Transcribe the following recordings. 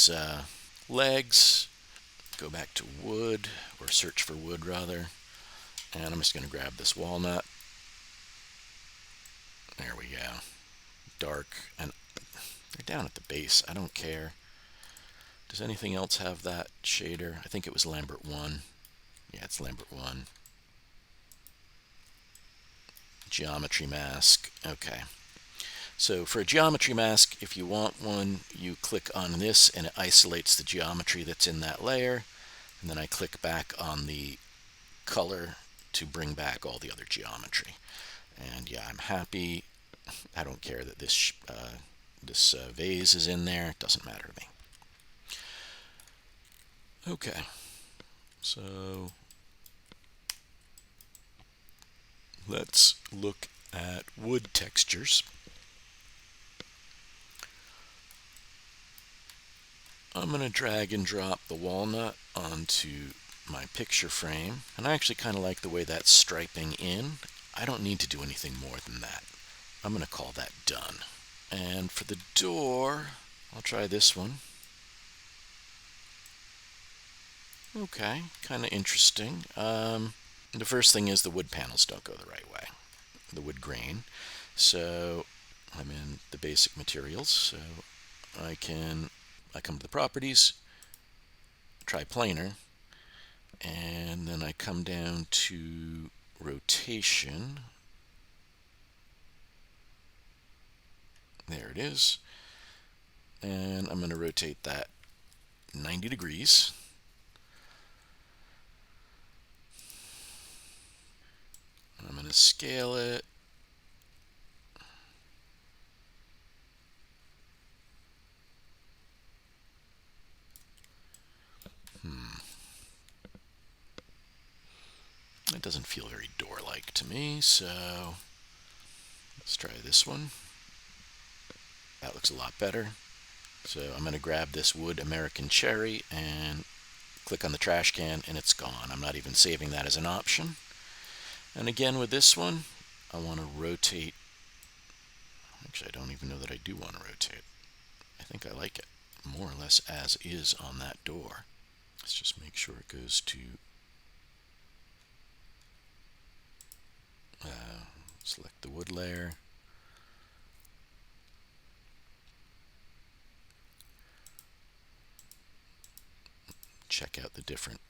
these legs, go back to wood, or search for wood rather, and I'm just going to grab this walnut. There we go. Dark, and they're down at the base. I don't care. Does anything else have that shader? I think it was Lambert 1. Yeah, it's Lambert 1. Geometry mask. Okay. So for a geometry mask, if you want one, you click on this and it isolates the geometry that's in that layer. And then I click back on the color to bring back all the other geometry. And yeah, I'm happy. I don't care that this vase is in there. It doesn't matter to me. Okay, so let's look at wood textures. I'm going to drag and drop the walnut onto my picture frame, and I actually kind of like the way that's striping in. I don't need to do anything more than that. I'm going to call that done. And for the door, I'll try this one. Okay, kind of interesting. The first thing is the wood panels don't go the right way, the wood grain. So I'm in the basic materials, so I come to the properties, try planar, and then I come down to rotation. There it is. And I'm going to rotate that 90 degrees. I'm going to scale it. It doesn't feel very door-like to me, so let's try this one. That looks a lot better. So I'm going to grab this wood American cherry and click on the trash can, and it's gone. I'm not even saving that as an option. And again with this one, I want to rotate. Actually, I don't even know that I do want to rotate. I think I like it more or less as is on that door. Let's just make sure it goes to select the wood layer. Check out the different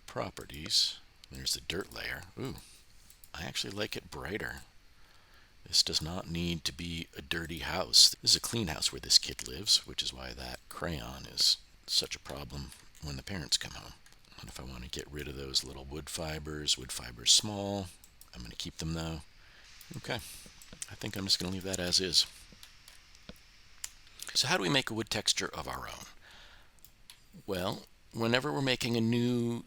properties. There's the dirt layer. Ooh, I actually like it brighter. This does not need to be a dirty house. This is a clean house where this kid lives, which is why that crayon is such a problem when the parents come home. And if I want to get rid of those little wood fibers small, I'm going to keep them though. Okay, I think I'm just going to leave that as is. So how do we make a wood texture of our own? Well, whenever we're making a new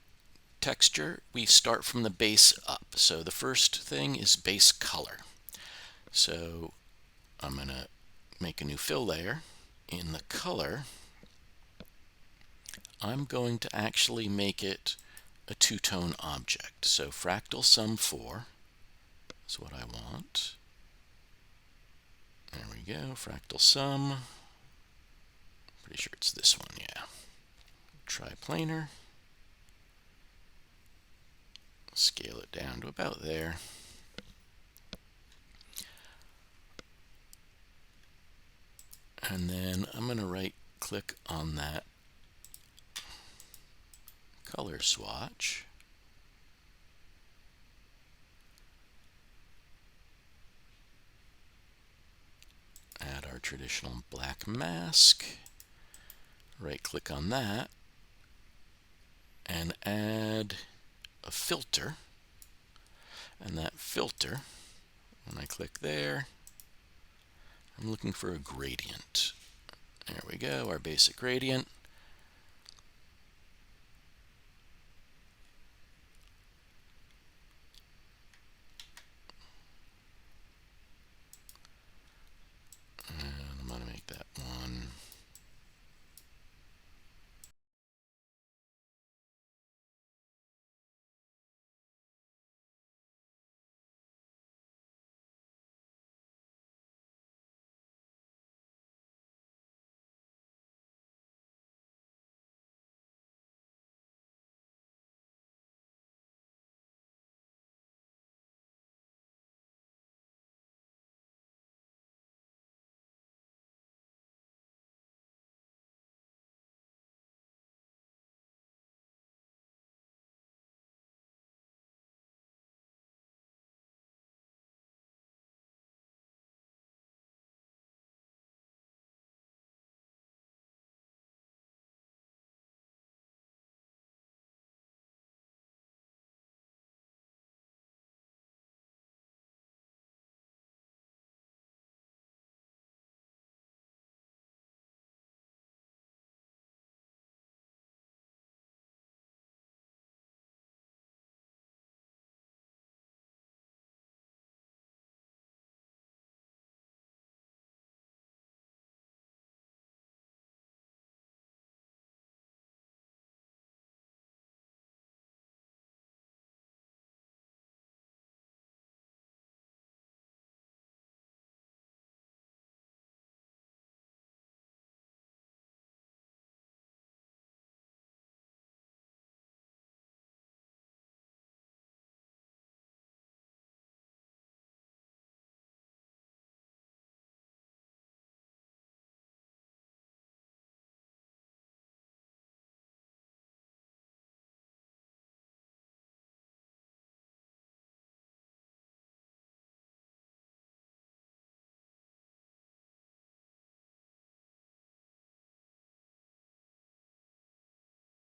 texture, we start from the base up. So the first thing is base color. So I'm going to make a new fill layer. In the color, I'm going to actually make it a two-tone object. So fractal sum 4 is what I want. There we go, fractal sum. Pretty sure it's this one, yeah. Triplanar. Scale it down to about there. And then I'm going to right click on that color swatch. Add our traditional black mask. Right click on that and add a filter. And that filter, when I click there, I'm looking for a gradient. There we go, our basic gradient.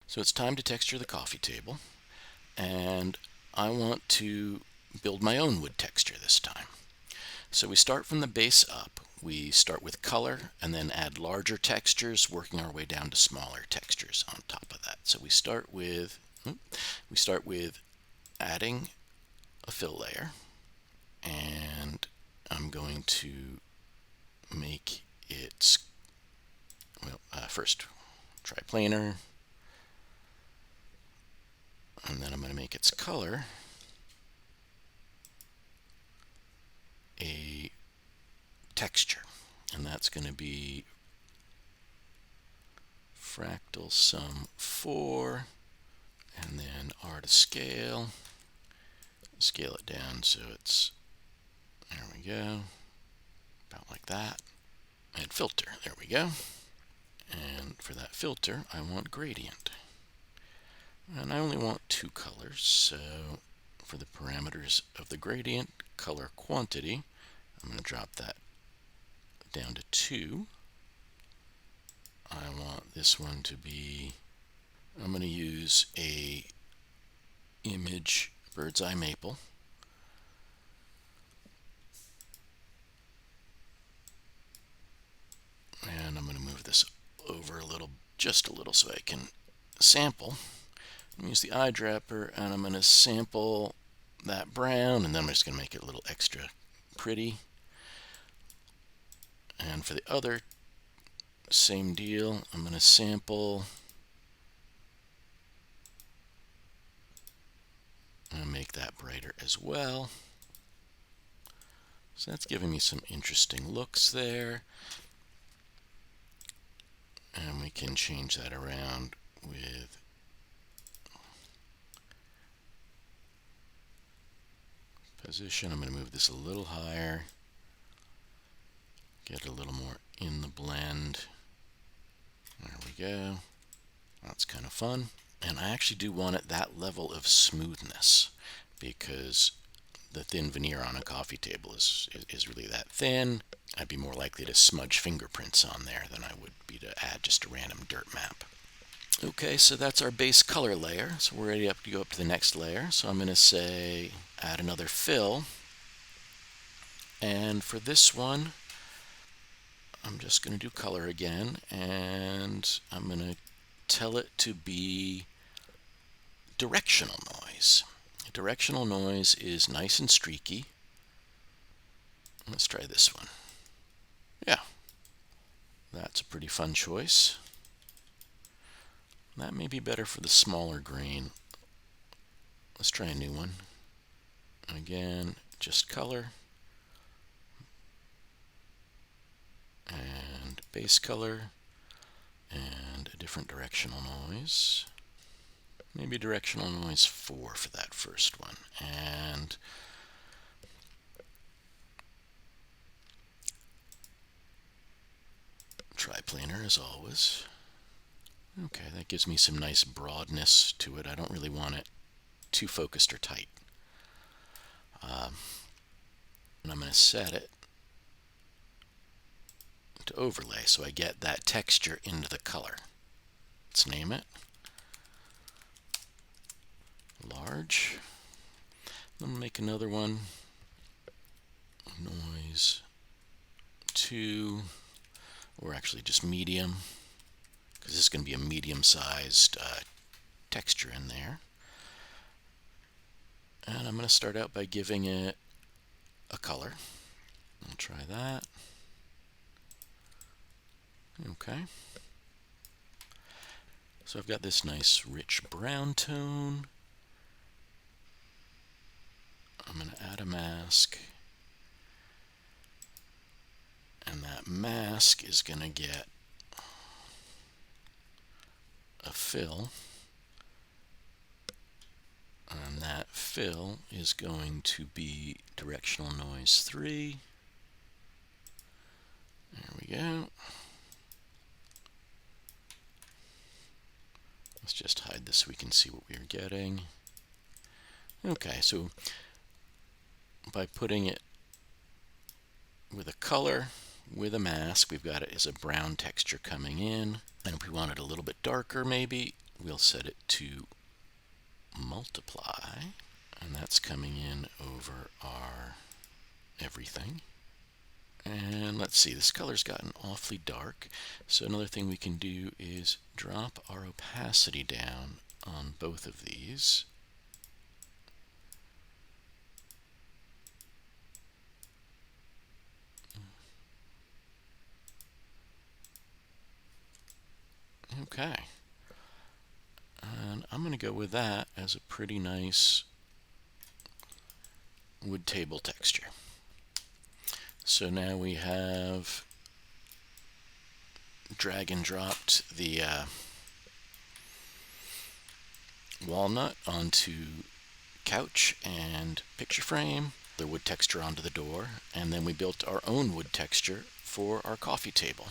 So it's time to texture the coffee table, and I want to build my own wood texture this time. So we start from the base up. We start with color and then add larger textures, working our way down to smaller textures on top of that. So we start with adding a fill layer, and I'm going to make its first triplanar, and then I'm going to make its color a texture, and that's going to be fractal sum 4, and then R to scale it down so it's, there we go, about like that, and filter, there we go. And for that filter I want gradient, and I only want 2 colors, so for the parameters of the gradient, color quantity, I'm going to drop that down to 2. I want this one to be, I'm going to use a image bird's eye maple, and I'm going to move this over a little, just a little, so I can sample. I'm going to use the eyedropper, and I'm going to sample that brown, and then I'm just going to make it a little extra pretty. And for the other, same deal, I'm going to sample and make that brighter as well. So that's giving me some interesting looks there. And we can change that around with position. I'm going to move this a little higher, get a little more in the blend. There we go. That's kind of fun. And I actually do want it that level of smoothness, because the thin veneer on a coffee table is really that thin. I'd be more likely to smudge fingerprints on there than I would be to add just a random dirt map. Okay, so that's our base color layer. So we're ready to go up to the next layer. So I'm going to say add another fill. And for this one, I'm just going to do color again, and I'm going to tell it to be directional noise. Directional noise is nice and streaky. Let's try this one. Yeah, that's a pretty fun choice. That may be better for the smaller grain. Let's try a new one. Again, just color and base color and a different directional noise. Maybe directional noise 4 for that first one, and triplanar as always. Okay, that gives me some nice broadness to it. I don't really want it too focused or tight. And I'm going to set it to overlay so I get that texture into the color. Let's name it large. I'm going to make another one, noise 2, or actually just medium, because this is going to be a medium-sized texture in there. And I'm going to start out by giving it a color. I'll try that. Okay. So I've got this nice rich brown tone. I'm going to add a mask. And that mask is going to get a fill. And that fill is going to be directional noise 3. There we go. Let's just hide this so we can see what we are getting. Okay, so by putting it with a color, with a mask, we've got it as a brown texture coming in. And if we want it a little bit darker, maybe we'll set it to multiply, and that's coming in over our everything. And let's see, this color's gotten awfully dark, so another thing we can do is drop our opacity down on both of these. Okay, and I'm going to go with that as a pretty nice wood table texture. So now we have drag and dropped the walnut onto couch and picture frame, the wood texture onto the door, and then we built our own wood texture for our coffee table.